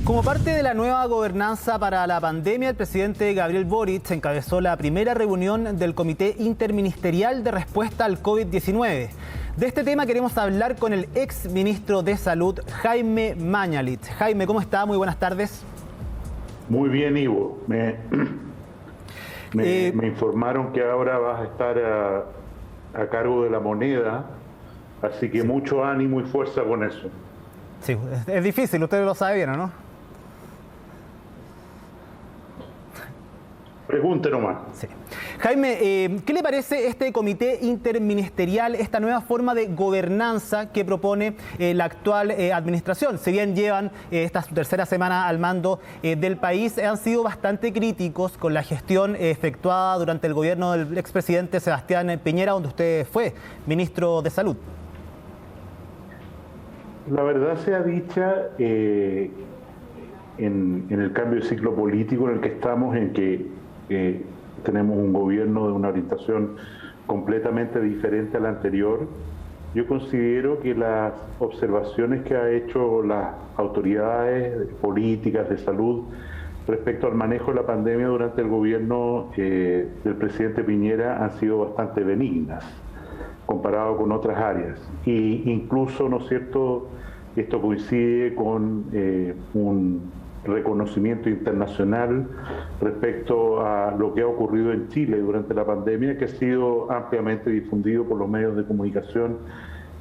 Como parte de la nueva gobernanza para la pandemia, el presidente Gabriel Boric encabezó la primera reunión del Comité Interministerial de Respuesta al COVID-19. De este tema queremos hablar con el ex ministro de Salud, Jaime Mañalich. Jaime, ¿cómo está? Muy buenas tardes. Muy bien, Ivo. Me informaron que ahora vas a estar a cargo de la moneda, así que mucho ánimo y fuerza con eso. Sí, es difícil, usted lo sabe bien, ¿o no? Pregunte nomás. Sí. Jaime, ¿qué le parece este comité interministerial, esta nueva forma de gobernanza que propone la actual administración? Si bien llevan esta tercera semana al mando del país, han sido bastante críticos con la gestión efectuada durante el gobierno del expresidente Sebastián Piñera, donde usted fue ministro de Salud. La verdad sea dicha, en el cambio de ciclo político en el que estamos, en que tenemos un gobierno de una orientación completamente diferente a la anterior, yo considero que las observaciones que ha hecho las autoridades políticas de salud respecto al manejo de la pandemia durante el gobierno del presidente Piñera han sido bastante benignas comparado con otras áreas. Y incluso, ¿no es cierto?, esto coincide con un reconocimiento internacional respecto a lo que ha ocurrido en Chile durante la pandemia, que ha sido ampliamente difundido por los medios de comunicación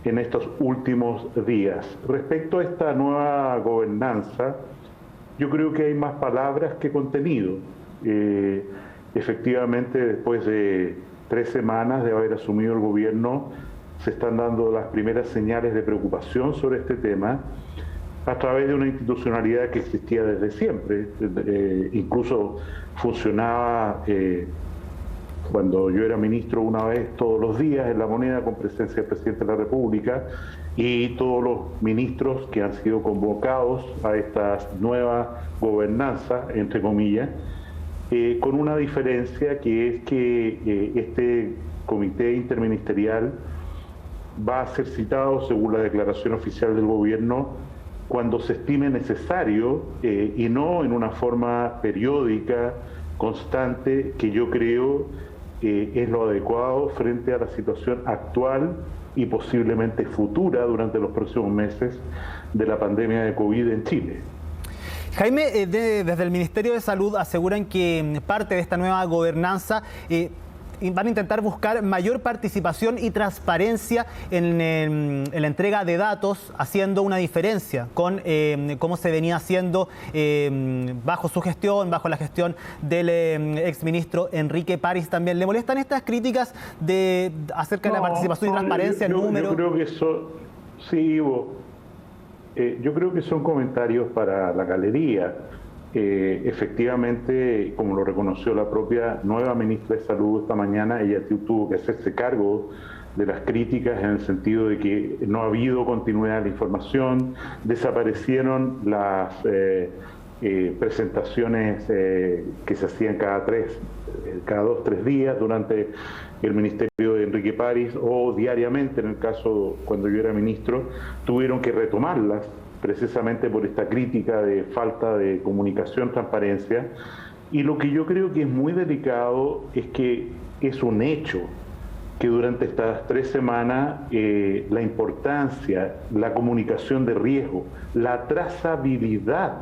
en estos últimos días. Respecto a esta nueva gobernanza, yo creo que hay más palabras que contenido. Efectivamente, después de 3 semanas de haber asumido el gobierno, se están dando las primeras señales de preocupación sobre este tema, a través de una institucionalidad que existía desde siempre. Incluso funcionaba cuando yo era ministro una vez todos los días en la moneda, con presencia del presidente de la República, y todos los ministros que han sido convocados a esta nueva gobernanza, entre comillas, con una diferencia, que es que este comité interministerial va a ser citado, según la declaración oficial del gobierno, cuando se estime necesario, y no en una forma periódica, constante, que yo creo es lo adecuado frente a la situación actual y posiblemente futura durante los próximos meses de la pandemia de COVID en Chile. Jaime, desde el Ministerio de Salud aseguran que parte de esta nueva gobernanza van a intentar buscar mayor participación y transparencia en la entrega de datos, haciendo una diferencia con cómo se venía haciendo bajo su gestión, bajo la gestión del exministro Enrique París también. ¿Le molestan estas críticas acerca de la participación y transparencia en números? Yo creo que sí, Ivo, yo creo que son comentarios para la galería. Efectivamente, como lo reconoció la propia nueva ministra de Salud esta mañana, ella tuvo que hacerse cargo de las críticas, en el sentido de que no ha habido continuidad de la información, desaparecieron las presentaciones que se hacían cada 2 o 3 días durante el ministerio de Enrique París, o diariamente, en el caso cuando yo era ministro, tuvieron que retomarlas, precisamente por esta crítica de falta de comunicación, transparencia. Y lo que yo creo que es muy delicado es que es un hecho que durante estas 3 semanas la importancia, la comunicación de riesgo, la trazabilidad,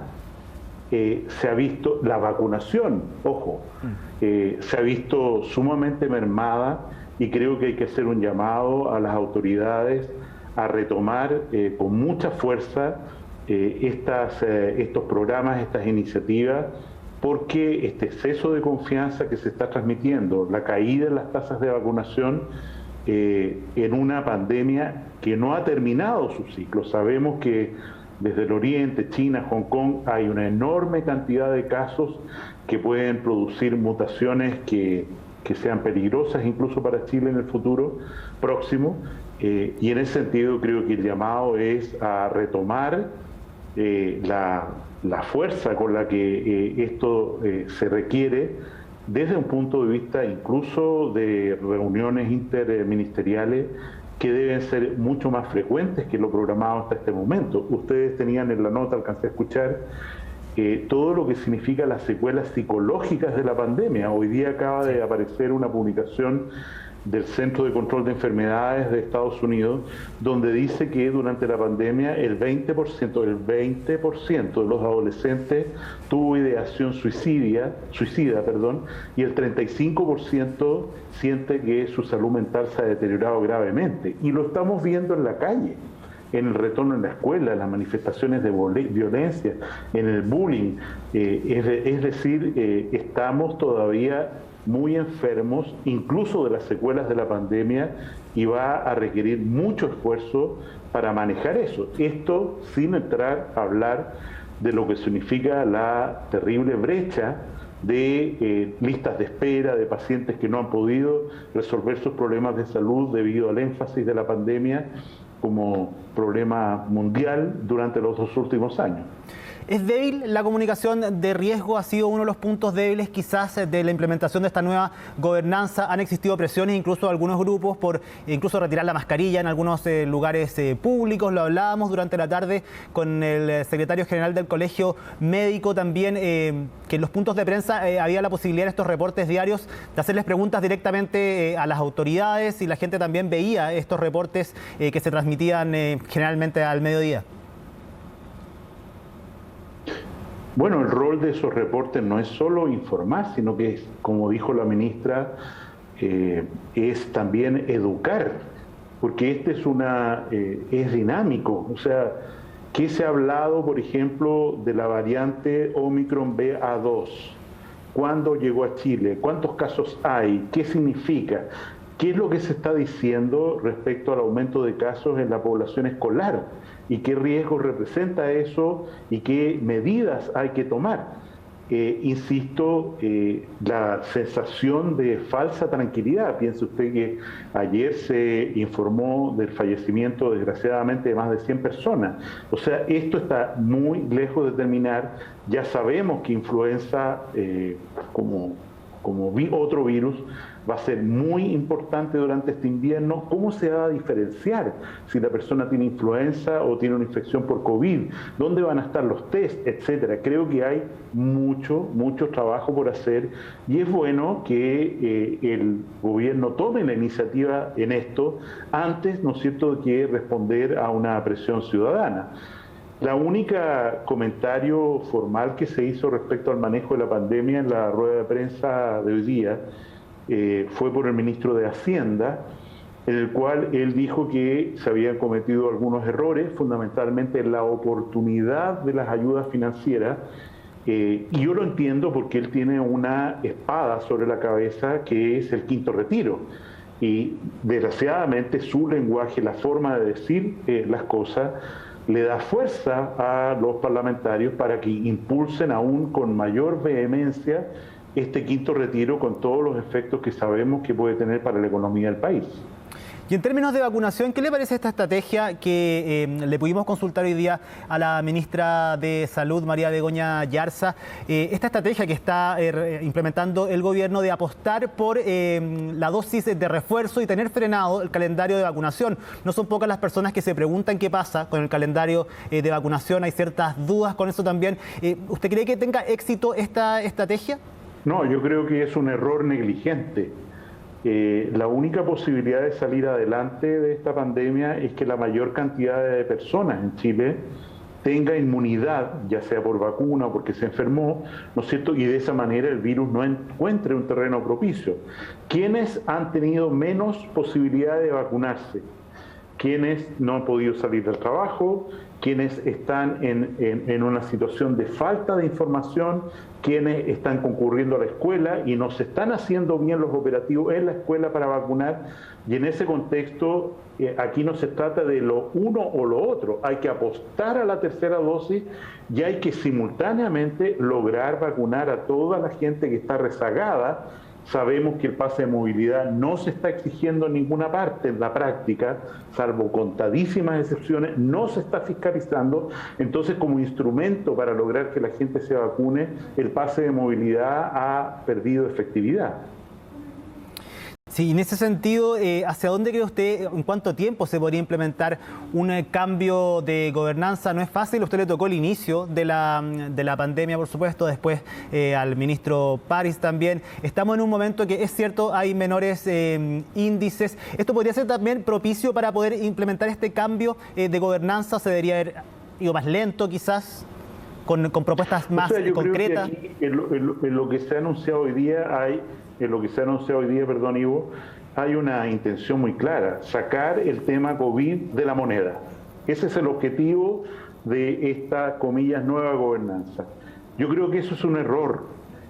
se ha visto, la vacunación, ojo, se ha visto sumamente mermada, y creo que hay que hacer un llamado a las autoridades a retomar con mucha fuerza estos programas, estas iniciativas, porque este exceso de confianza que se está transmitiendo, la caída en las tasas de vacunación en una pandemia que no ha terminado su ciclo. Sabemos que desde el Oriente, China, Hong Kong, hay una enorme cantidad de casos que pueden producir mutaciones que sean peligrosas incluso para Chile en el futuro próximo. Y en ese sentido creo que el llamado es a retomar la fuerza con la que esto se requiere, desde un punto de vista incluso de reuniones interministeriales que deben ser mucho más frecuentes que lo programado hasta este momento. Ustedes tenían en la nota, alcancé a escuchar, todo lo que significa las secuelas psicológicas de la pandemia. Hoy día acaba de aparecer una publicación del Centro de Control de Enfermedades de Estados Unidos, donde dice que durante la pandemia el 20% de los adolescentes tuvo ideación suicida, y el 35% siente que su salud mental se ha deteriorado gravemente. Y lo estamos viendo en la calle, en el retorno en la escuela, en las manifestaciones de violencia, en el bullying. Es decir, estamos todavía muy enfermos, incluso de las secuelas de la pandemia, y va a requerir mucho esfuerzo para manejar eso. Esto sin entrar a hablar de lo que significa la terrible brecha de listas de espera, de pacientes que no han podido resolver sus problemas de salud debido al énfasis de la pandemia como problema mundial durante los 2 últimos años. ¿Es débil la comunicación de riesgo? ¿Ha sido uno de los puntos débiles quizás de la implementación de esta nueva gobernanza? ¿Han existido presiones incluso de algunos grupos por incluso retirar la mascarilla en algunos lugares públicos? Lo hablábamos durante la tarde con el secretario general del Colegio Médico también, que en los puntos de prensa había la posibilidad de estos reportes diarios de hacerles preguntas directamente a las autoridades, y la gente también veía estos reportes que se transmitían generalmente al mediodía. Bueno, el rol de esos reportes no es solo informar, sino que, como dijo la ministra, es también educar, porque este es dinámico. O sea, ¿qué se ha hablado, por ejemplo, de la variante Omicron BA2? ¿Cuándo llegó a Chile? ¿Cuántos casos hay? ¿Qué significa? ¿Qué es lo que se está diciendo respecto al aumento de casos en la población escolar? ¿Y qué riesgo representa eso? ¿Y qué medidas hay que tomar? Insisto, la sensación de falsa tranquilidad. Piense usted que ayer se informó del fallecimiento, desgraciadamente, de más de 100 personas. O sea, esto está muy lejos de terminar. Ya sabemos que influenza, como otro virus, va a ser muy importante durante este invierno. ¿Cómo se va a diferenciar si la persona tiene influenza o tiene una infección por COVID? ¿Dónde van a estar los test, etcétera? Creo que hay mucho trabajo por hacer, y es bueno que el gobierno tome la iniciativa en esto antes, ¿no es cierto?, de que responder a una presión ciudadana. La única comentario formal que se hizo respecto al manejo de la pandemia en la rueda de prensa de hoy día fue por el ministro de Hacienda, en el cual él dijo que se habían cometido algunos errores, fundamentalmente en la oportunidad de las ayudas financieras, y yo lo entiendo porque él tiene una espada sobre la cabeza que es el quinto retiro. Y desgraciadamente su lenguaje, la forma de decir las cosas, le da fuerza a los parlamentarios para que impulsen aún con mayor vehemencia este quinto retiro, con todos los efectos que sabemos que puede tener para la economía del país. Y en términos de vacunación, ¿qué le parece esta estrategia que le pudimos consultar hoy día a la ministra de Salud, María Begoña Yarza? Esta estrategia que está implementando el gobierno de apostar por la dosis de refuerzo y tener frenado el calendario de vacunación. No son pocas las personas que se preguntan qué pasa con el calendario de vacunación. Hay ciertas dudas con eso también. ¿Usted cree que tenga éxito esta estrategia? No, yo creo que es un error negligente. La única posibilidad de salir adelante de esta pandemia es que la mayor cantidad de personas en Chile tenga inmunidad, ya sea por vacuna o porque se enfermó, ¿no es cierto? Y de esa manera el virus no encuentre un terreno propicio. ¿Quiénes han tenido menos posibilidad de vacunarse? Quienes no han podido salir del trabajo, quienes están en una situación de falta de información, quienes están concurriendo a la escuela y no se están haciendo bien los operativos en la escuela para vacunar. Y en ese contexto, aquí no se trata de lo uno o lo otro, hay que apostar a la tercera dosis y hay que simultáneamente lograr vacunar a toda la gente que está rezagada. Sabemos que el pase de movilidad no se está exigiendo en ninguna parte en la práctica, salvo contadísimas excepciones, no se está fiscalizando. Entonces, como instrumento para lograr que la gente se vacune, el pase de movilidad ha perdido efectividad. Sí, en ese sentido, ¿hacia dónde cree usted, en cuánto tiempo se podría implementar un cambio de gobernanza? No es fácil, a usted le tocó el inicio de la pandemia, por supuesto, después al ministro París también. Estamos en un momento que es cierto, hay menores índices. ¿Esto podría ser también propicio para poder implementar este cambio de gobernanza? ¿Se debería haber ido más lento quizás, con propuestas más concretas? Creo que aquí, en lo que se ha anunciado hoy día perdón, Ivo, hay una intención muy clara: sacar el tema COVID de la moneda. Ese es el objetivo de esta, comillas, nueva gobernanza. Yo creo que eso es un error.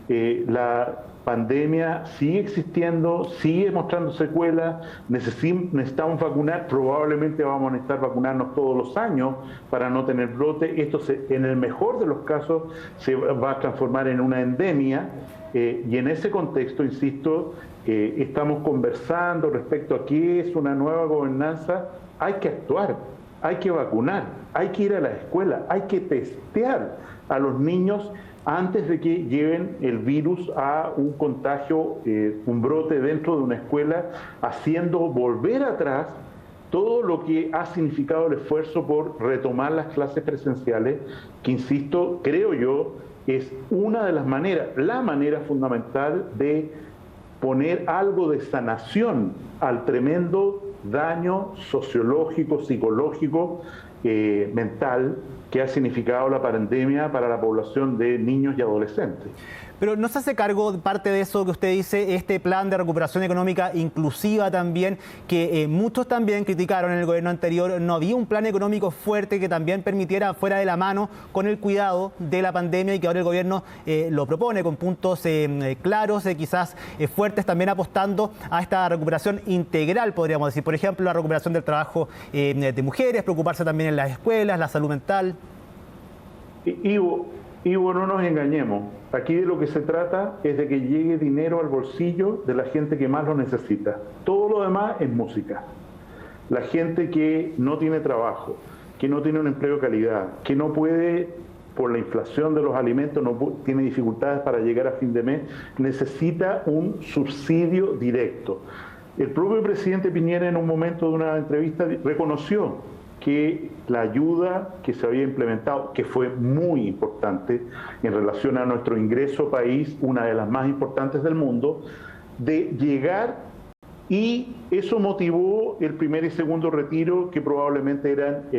La pandemia sigue existiendo, sigue mostrando secuelas, necesitamos vacunar, probablemente vamos a necesitar vacunarnos todos los años para no tener brote. Esto en el mejor de los casos se va a transformar en una endemia, y en ese contexto, insisto, estamos conversando respecto a qué es una nueva gobernanza. Hay que actuar, hay que vacunar, hay que ir a la escuela, hay que testear a los niños antes de que lleven el virus a un contagio, un brote dentro de una escuela, haciendo volver atrás todo lo que ha significado el esfuerzo por retomar las clases presenciales, que, insisto, creo yo, es una de las maneras, la manera fundamental de poner algo de sanación al tremendo daño sociológico, psicológico, mental que ha significado la pandemia para la población de niños y adolescentes. Pero ¿no se hace cargo parte de eso que usted dice, este plan de recuperación económica inclusiva también, que muchos también criticaron en el gobierno anterior? No había un plan económico fuerte que también permitiera, fuera de la mano con el cuidado de la pandemia, y que ahora el gobierno lo propone con puntos claros, quizás fuertes, también apostando a esta recuperación integral, podríamos decir. Por ejemplo, la recuperación del trabajo de mujeres, preocuparse también en las escuelas, la salud mental. Ivo, no nos engañemos. Aquí de lo que se trata es de que llegue dinero al bolsillo de la gente que más lo necesita. Todo lo demás es música. La gente que no tiene trabajo, que no tiene un empleo de calidad, que no puede, por la inflación de los alimentos, tiene dificultades para llegar a fin de mes, necesita un subsidio directo. El propio presidente Piñera, en un momento de una entrevista, reconoció que la ayuda que se había implementado, que fue muy importante en relación a nuestro ingreso país, una de las más importantes del mundo, de llegar, y eso motivó el primer y segundo retiro, que probablemente eran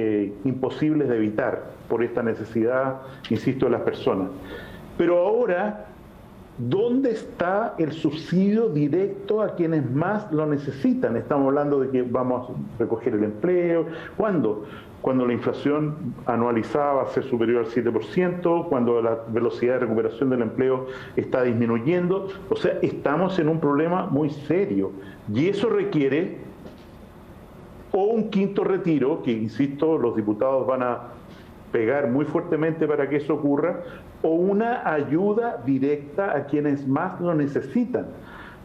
imposibles de evitar por esta necesidad, insisto, de las personas. Pero ahora, ¿dónde está el subsidio directo a quienes más lo necesitan? Estamos hablando de que vamos a recoger el empleo. ¿Cuándo? Cuando la inflación anualizada va a ser superior al 7%, cuando la velocidad de recuperación del empleo está disminuyendo. O sea, estamos en un problema muy serio. Y eso requiere o un quinto retiro, que, insisto, los diputados van a pegar muy fuertemente para que eso ocurra, o una ayuda directa a quienes más lo necesitan.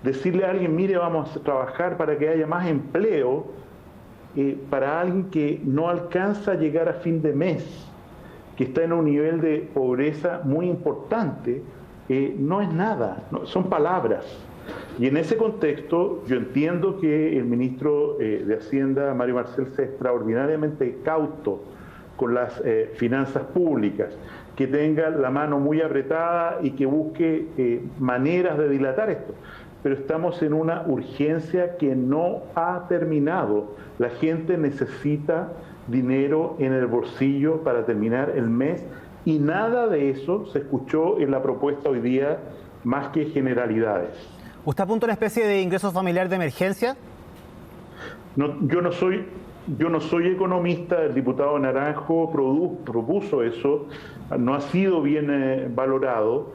Decirle a alguien, mire, vamos a trabajar para que haya más empleo, para alguien que no alcanza a llegar a fin de mes, que está en un nivel de pobreza muy importante, no es nada, no, son palabras. Y en ese contexto, yo entiendo que el ministro de Hacienda, Mario Marcel, sea extraordinariamente cauto con las finanzas públicas, que tenga la mano muy apretada y que busque maneras de dilatar esto. Pero estamos en una urgencia que no ha terminado. La gente necesita dinero en el bolsillo para terminar el mes, y nada de eso se escuchó en la propuesta hoy día, más que generalidades. ¿Usted apunta a una especie de ingreso familiar de emergencia? No, yo no soy economista. El diputado Naranjo propuso eso, no ha sido bien valorado.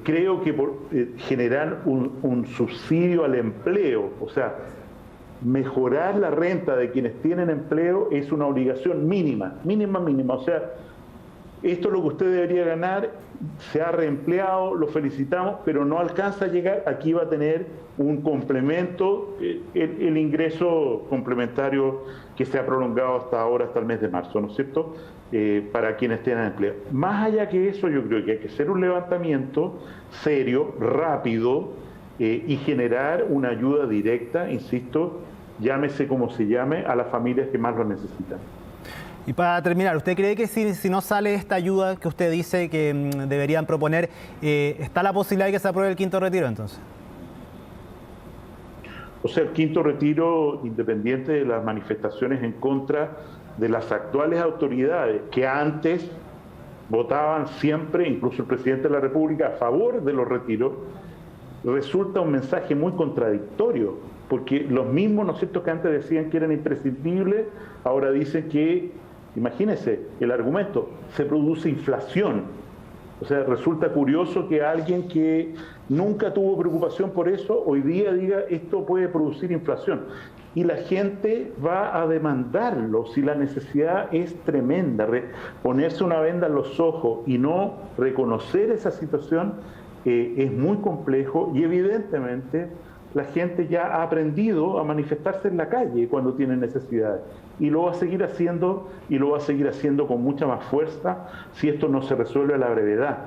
Creo que por generar un subsidio al empleo, o sea, mejorar la renta de quienes tienen empleo, es una obligación mínima. O sea, esto es lo que usted debería ganar, se ha reempleado, lo felicitamos, pero no alcanza a llegar. Aquí va a tener un complemento, el ingreso complementario que se ha prolongado hasta ahora, hasta el mes de marzo, ¿no es cierto?, para quienes tengan empleo. Más allá que eso, yo creo que hay que hacer un levantamiento serio, rápido, y generar una ayuda directa, insisto, llámese como se llame, a las familias que más lo necesitan. Y para terminar, ¿usted cree que si no sale esta ayuda que usted dice que deberían proponer, está la posibilidad de que se apruebe el quinto retiro entonces? O sea, el quinto retiro, independiente de las manifestaciones en contra de las actuales autoridades que antes votaban siempre, incluso el presidente de la República, a favor de los retiros, resulta un mensaje muy contradictorio, porque los mismos, ¿no es cierto?, que antes decían que eran imprescindibles, ahora dicen que, imagínense, el argumento, se produce inflación. O sea, resulta curioso que alguien que nunca tuvo preocupación por eso, hoy día diga esto puede producir inflación. Y la gente va a demandarlo si la necesidad es tremenda. Ponerse una venda en los ojos y no reconocer esa situación es muy complejo y evidentemente la gente ya ha aprendido a manifestarse en la calle cuando tiene necesidades. Y lo va a seguir haciendo y lo va a seguir haciendo con mucha más fuerza si esto no se resuelve a la brevedad.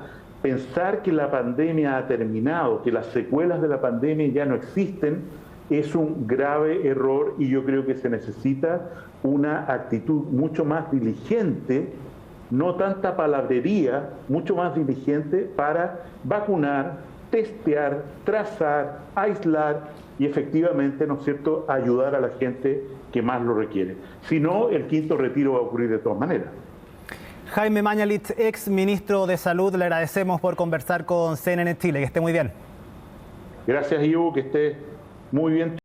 Pensar que la pandemia ha terminado, que las secuelas de la pandemia ya no existen, es un grave error y yo creo que se necesita una actitud mucho más diligente, no tanta palabrería, mucho más diligente para vacunar, testear, trazar, aislar y efectivamente, ¿no es cierto?, ayudar a la gente que más lo requiere. Si no, el quinto retiro va a ocurrir de todas maneras. Jaime Mañalich, ex ministro de Salud, le agradecemos por conversar con CNN Chile. Que esté muy bien. Gracias, Ivo, que esté muy bien.